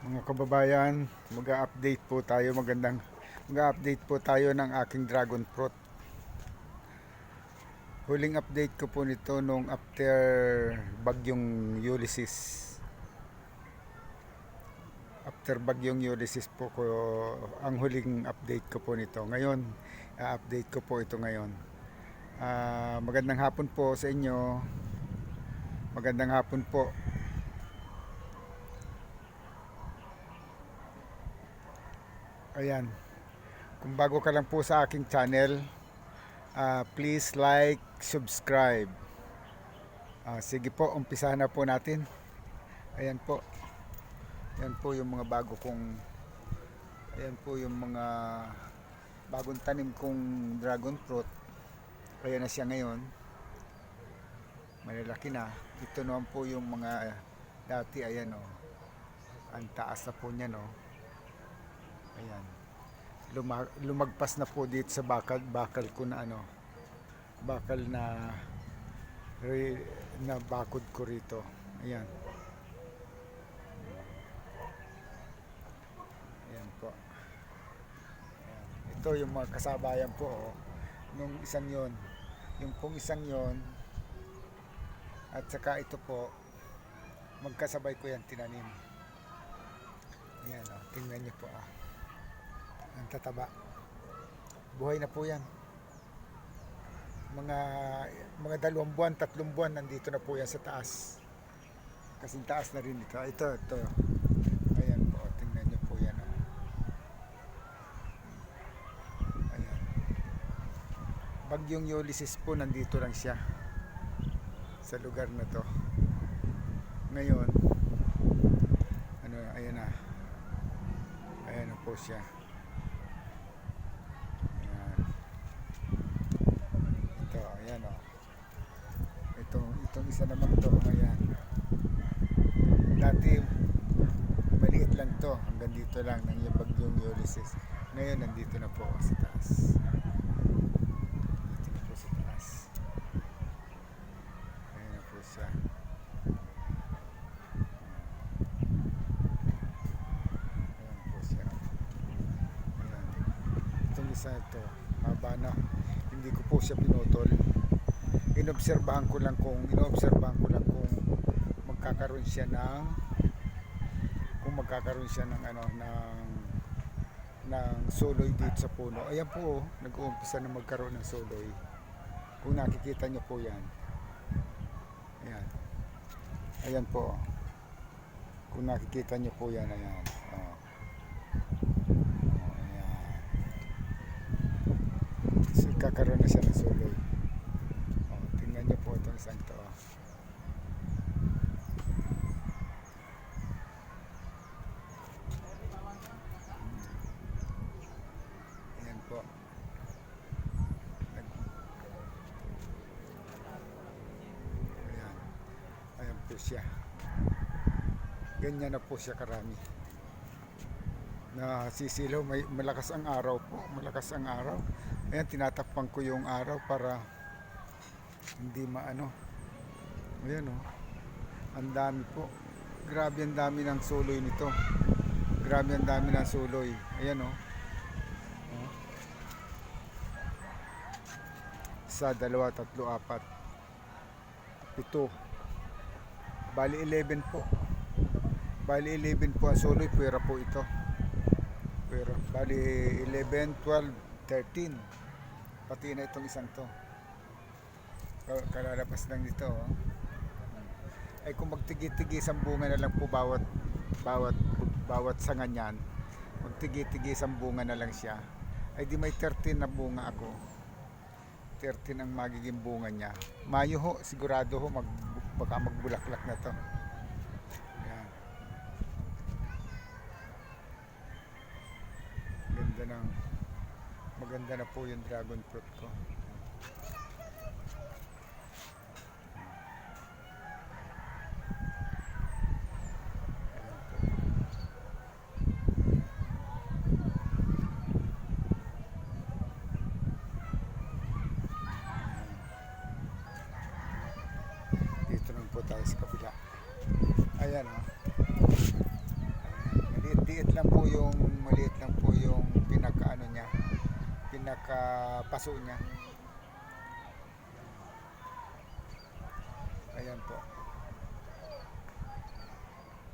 Mga kababayan, mag-update po tayo, mag-update po tayo ng aking dragon fruit. Huling update ko po nito nung after bagyong Ulysses. After bagyong Ulysses po ko ang huling update ko po nito. Ngayon, update ko po ito ngayon. Magandang hapon po sa inyo. Magandang hapon po. Ayan. Kung bago ka lang po sa aking channel, please like, subscribe. Sige po, umpisahan na po natin. Ayan po. Ayan po yung mga bago kong Ayan po yung mga bagong tanim kong dragon fruit. Ayan na siya ngayon. Malalaki na. Ito naman po yung mga dati, ayan o. Ang taas na po niya, no. Ayan. Lumagpas na po dito sa bakal ko na ano. Bakal na bakod ko rito. Ayan. Ayan po. Ayan. Ito yung mga kasabayan po, oh. Nung isang yon. Yung kung isang yon. At saka ito po, magkasabay ko yan tinanim. Ayan, oh. Tingnan niyo po, ah. Ang tataba. Buhay na po yan. Mga 2 buwan, 3 buwan nandito na po yan sa taas. Kasing taas na rin ito. Ito. Ayan po, tingnan niyo po yan, oh. Ayan. Bagyong Ulysses po, nandito lang siya sa lugar na to. Ngayon, ayan na. Ayan na po siya. Ayan, oh. Itong isa naman to, ayan. Dati maliit lang to, hanggang dito lang nang yung bagyong Ulysses. Ngayon nandito na po sa taas. Dito na po sa taas. Ayan na po siya. Ayan po siya. Ayan. Itong isa ito, haba na. Hindi ko po siya pinutol. Inobserbahan ko lang kung magkakaroon siya ng suloy dito sa puno. Ayan po, nag-uumpisa na magkaroon ng suloy. Kung nakikita niyo po yan. Ayan. Ayan po. Kung nakikita niyo po yan, ayan. Oh. So, kakaroon na siya ng suloy. Tingnan niyo po itong isang to. Ayan po. Ayan po siya. Ganyan na po siya karami. Na sisilaw, malakas ang araw po. Malakas ang araw. Ayan, tinatakpan ko yung araw para hindi maano. Ayan, oh. Ang dami po. Grabe ang dami ng suloy nito. Grabe ang dami ng suloy. Ayan, oh. Isa, 2, 3, 4, 7. Bali 11 po. Bali 11 po ang suloy. Pwera po ito. Pwera. Bali 11, 12, 13. Pati na itong isang to. Kalalabas lang nito, oh. Ay kung magtigi-tigis ang bunga na lang po bawat sanga niyan, magtigi-tigis ang bunga na lang siya, ay di may 13 na bunga ako. 13 ang magiging bunga niya. Mayo ho, sigurado ho baka magbulaklak na to. Ayan. Maganda na po yung dragon fruit ko. Dito lang po tayo sa kabila. Ayan, oh. Ayan. maliit lang po yung pinaka ano niya, pinaka paso niya. Ayan po.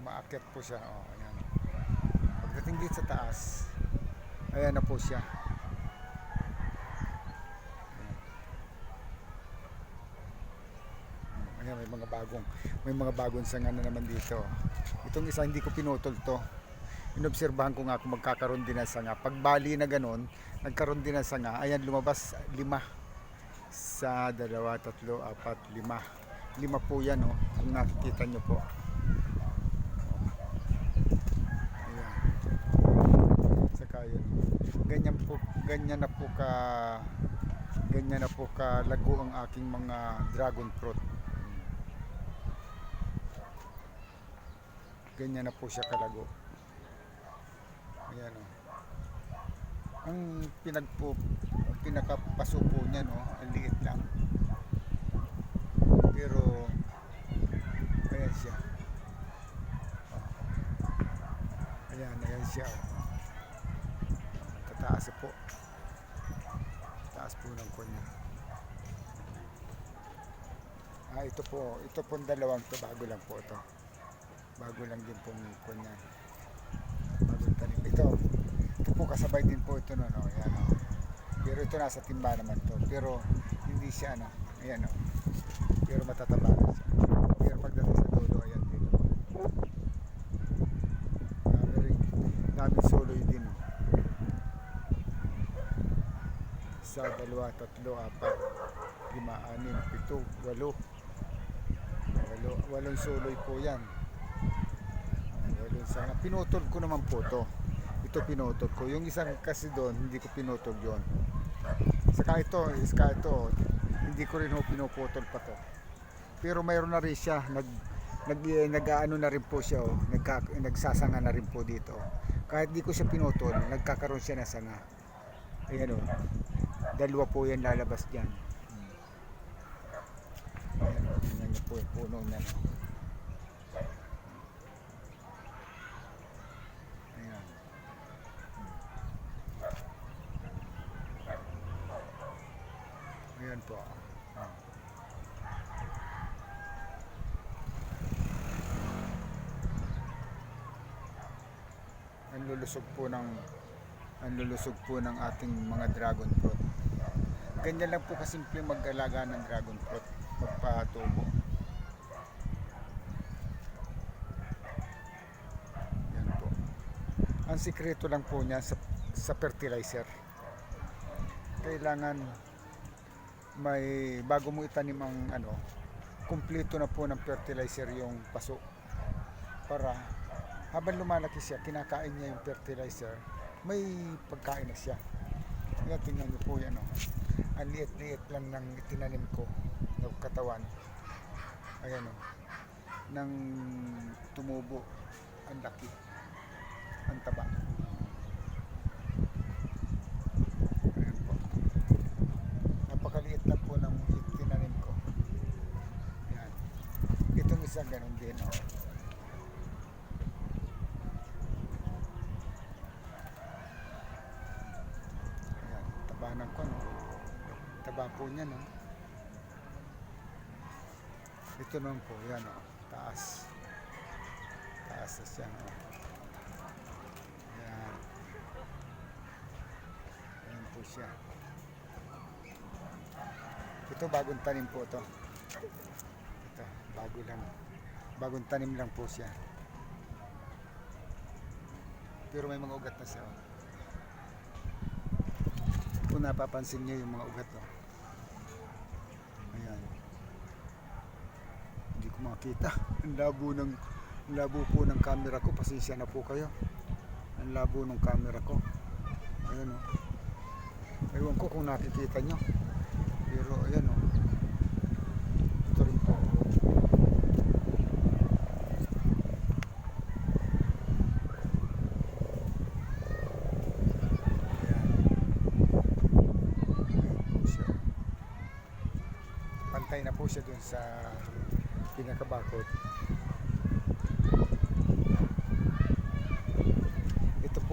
Maakyat po siya. Oh, ayan. Pagdating dito sa taas, ayan na po siya. Ayan, may mga bagong sanga na naman dito. Itong isa hindi ko pinutol to. Inobserbahan ko nga kung magkakaroon din ng sanga. Pag bali na ganun, nagkaroon din ng sanga. Ayan, lumabas 5. Sa 2, 3, 4, 5. 5 po yan, oh, kung nakikita nyo po. Ayan. Saka yun. Ganyan na po kalago ang aking mga dragon fruit. Ganyan na po siya kalago. Ayan, oh. Ang pinakapaso po niya, no, ang liit lang. Pero ayan siya. Oh. Ayan siya. Oh. Tataas po. Taas po ng kunya. Ito pong dalawang to, bago lang po ito. Bago lang din pong kunya. Bagong tanim. Ito po kasabay din po ito, no. Ayan, oh. Pero ito nasa timba naman to. Pero hindi siya, ano. Ayan, oh. Pero matataba na siya. Pero pagdating sa dulo, ayan din. Daming soloy din, oh. Isa, 2, 3, 4, 5, 6, 7, 8. 8 soloy po yan. 8 sana. Pinutol ko naman po to. Ito pinutol ko. Yung isang kasi doon, hindi ko pinutol yon. Saka ito, hindi ko rin pinuputol pa to. Pero mayroon na rin siya, nag-ano na rin po siya, oh. Nagsasanga na rin po dito. Kahit di ko siya pinutol, nagkakaroon siya ng sanga. Ayan, oh. 2 po yan lalabas dyan. Ayan, oh. Tingnan niyo po yung puno niya. Ayan. Ayan po. Ang lulusog po ng ating mga dragon fruit. Ganyan lang po kasimple mag-alaga ng dragon fruit, magpatubo. Yan po. Ang sikreto lang po niya sa fertilizer. Kailangan bago mo itanim ang kumpleto na po ng fertilizer yung paso, para habang lumalaki siya, kinakain niya yung fertilizer, may pagkain na siya. Kaya tingnan niyo po yan, oh. Ang liit-liit lang ng itinanim ko ng katawan. Ayan, oh. Nang tumubo, ang laki, ang taba. Ayan po. Napakaliit lang po ng itinanim ko. Ayan. Itong isang ganun din, oh. Ng kuno. Taba po niya, no? Ito naman po, yan, oh. Taas na siya, no? Yan. Yan po siya. Ito bagong tanim po ito. Ito, bagong tanim lang po siya. Pero may mga ugat na siya, oh. Kung napapansin niyo yung mga ugat, oh. Ayan. Hindi ko makita. Ang labo po ng camera ko. Pasensya na po kayo. Ang labo ng camera ko. Ayan, oh. Ewan ko kung nakikita nyo. Pero ayan, oh. Ito rin po. Pantay na po siya dun sa pinakabakod.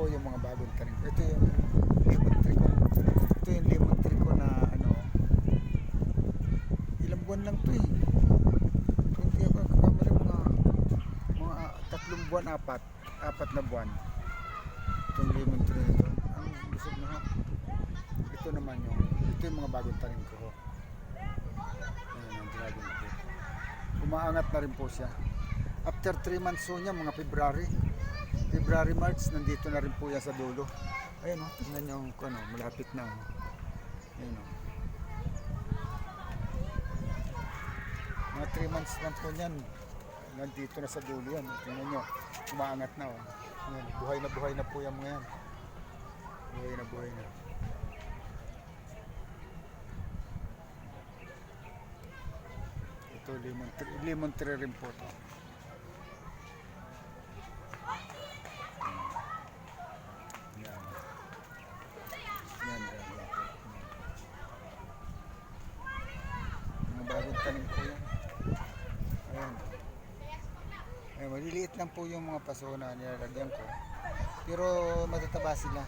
po yung mga bagong tanim ko. Ito yung lemon tree ko. Ito yung lemon tree ko na ano, ilang buwan lang to eh. Hindi ako nagkakamali, mga 3 buwan, 4 na buwan. Itong lemon tree nito. Ang lusog na ho. Ito naman ito yung mga bagong tanim ko. Ayan ang dragon fruit. Umaangat na rin po siya. After 3 months ho niya, mga February, March, nandito na rin po yan sa dulo. Ayan o, tingnan nyo kung ano, malapit na o. Ayan o. Mga 3 months lang po niyan, nandito na sa dulo yan. Tingnan nyo, umaangat na o. Ayan, buhay na po yan mga yan. Buhay na. Ito, lemon tree rin po ito. Mga bagong tanim po yan. Ayan. Ayan, maliliit lang po yung mga paso na nilalagyan ko. Pero matataba sila.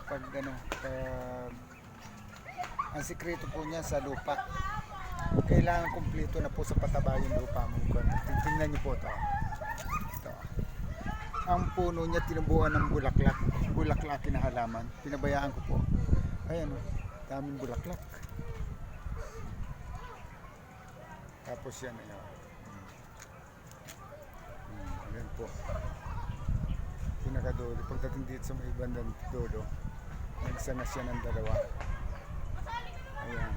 Pag ang sikreto po niya sa lupa. Kailangan kumpleto na po sa pataba yung lupa mo. Tingnan niyo po ito. Ang puno niya tinubuan ng bulaklak na halaman. Pinabayaan ko po. Ayan o, daming bulaklak. Tapos yan ayan. Ayan po. Pinakadulo. Pagdating dito sa may bandang dulo, nagsa na siya ng dalawa. Ayan.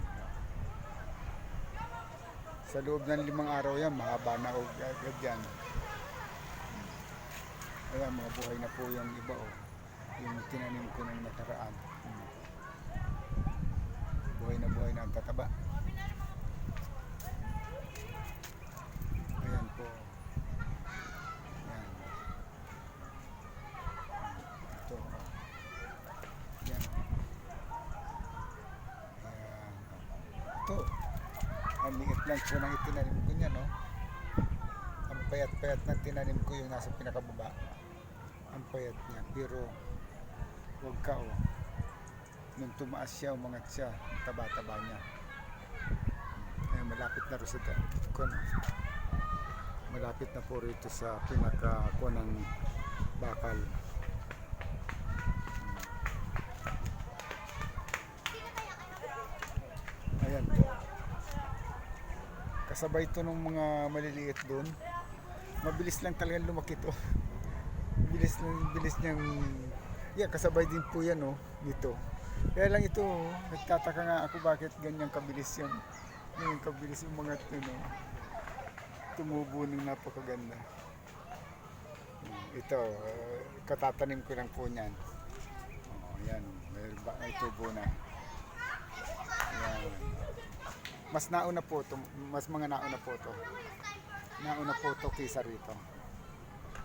Sa loob ng 5 araw yan, mahaba na agad yan. Ayan, mga buhay na po yung iba o. Yung tinanim ko ng nakaraan. Buhay na ang tataba. Ayan po. Ayan. Ito o. Ayan. Ayan. Ito. Ang liit lang po ng itinanim ko niya, no? Ang payat-payat ng tinanim ko yung nasa pinakababa. Ang payat niya, pero huwag ka o. Nung tumaas siya, umangat siya, taba-taba niya. Ay, malapit na rin sa malapit na po rito sa pinaka ng bakal. Ayan po. Kasabay ito ng mga maliliit doon. Mabilis lang talagang lumaki ito. Bilis niyang kasabay din po yan dito. Kaya lang ito, nagtataka nga ako bakit ganyan kabilis yan. Yung kabilis yung mga tumubo ng napakaganda. Ito, katatanim ko lang po niyan. Yan, may tubo na. Yan. Mas nauna po ito, nauna po ito kaysa rito.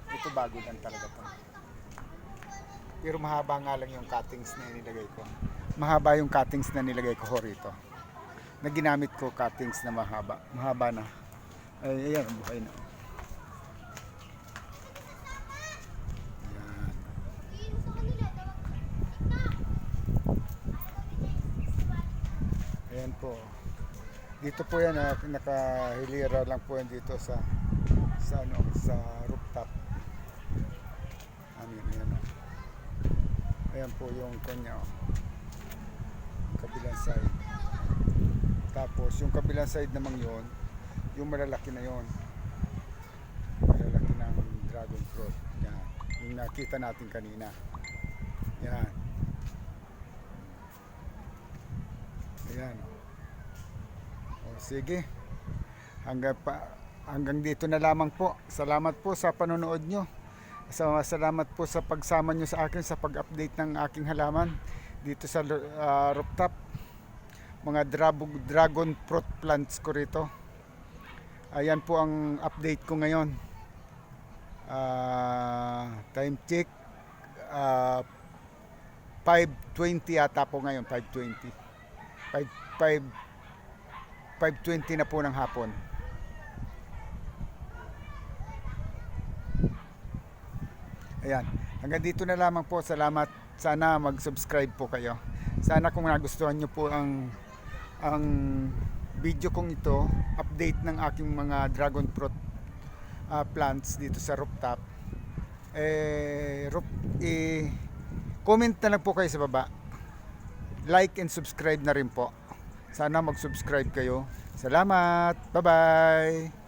Ito bago lang talaga ito. Pero mahaba nga lang yung cuttings na nilagay ko. Mahaba yung cuttings na nilagay ko rito. Na ginamit ko cuttings na mahaba. Mahaba na. Ay, ayan, buhay na. Ayan. Ayan po. Dito po yan, nakahilira lang po yan dito sa rooftop. Ayan. Ayan po yung kanya kabilang side. Tapos yung kabilang side naman yon, yung malalaki na yon, malalaki ng dragon fruit. Yan, yung nakita natin kanina. Yan. Ayan. O, sige. Hanggang dito na lamang po. Salamat po sa panonood nyo. Salamat po sa pagsama nyo sa akin sa pag-update ng aking halaman dito sa rooftop. Mga dragon fruit plants ko rito. Ayan po ang update ko ngayon. Time check 5:20 yata po ngayon. 5:20 na po ng hapon. Ayan. Hanggang dito na lamang po. Salamat. Sana mag-subscribe po kayo. Sana kung nagustuhan nyo po ang video kong ito, update ng aking mga dragon fruit plants dito sa rooftop, comment na lang po kayo sa baba. Like and subscribe na rin po. Sana mag-subscribe kayo. Salamat. Bye-bye.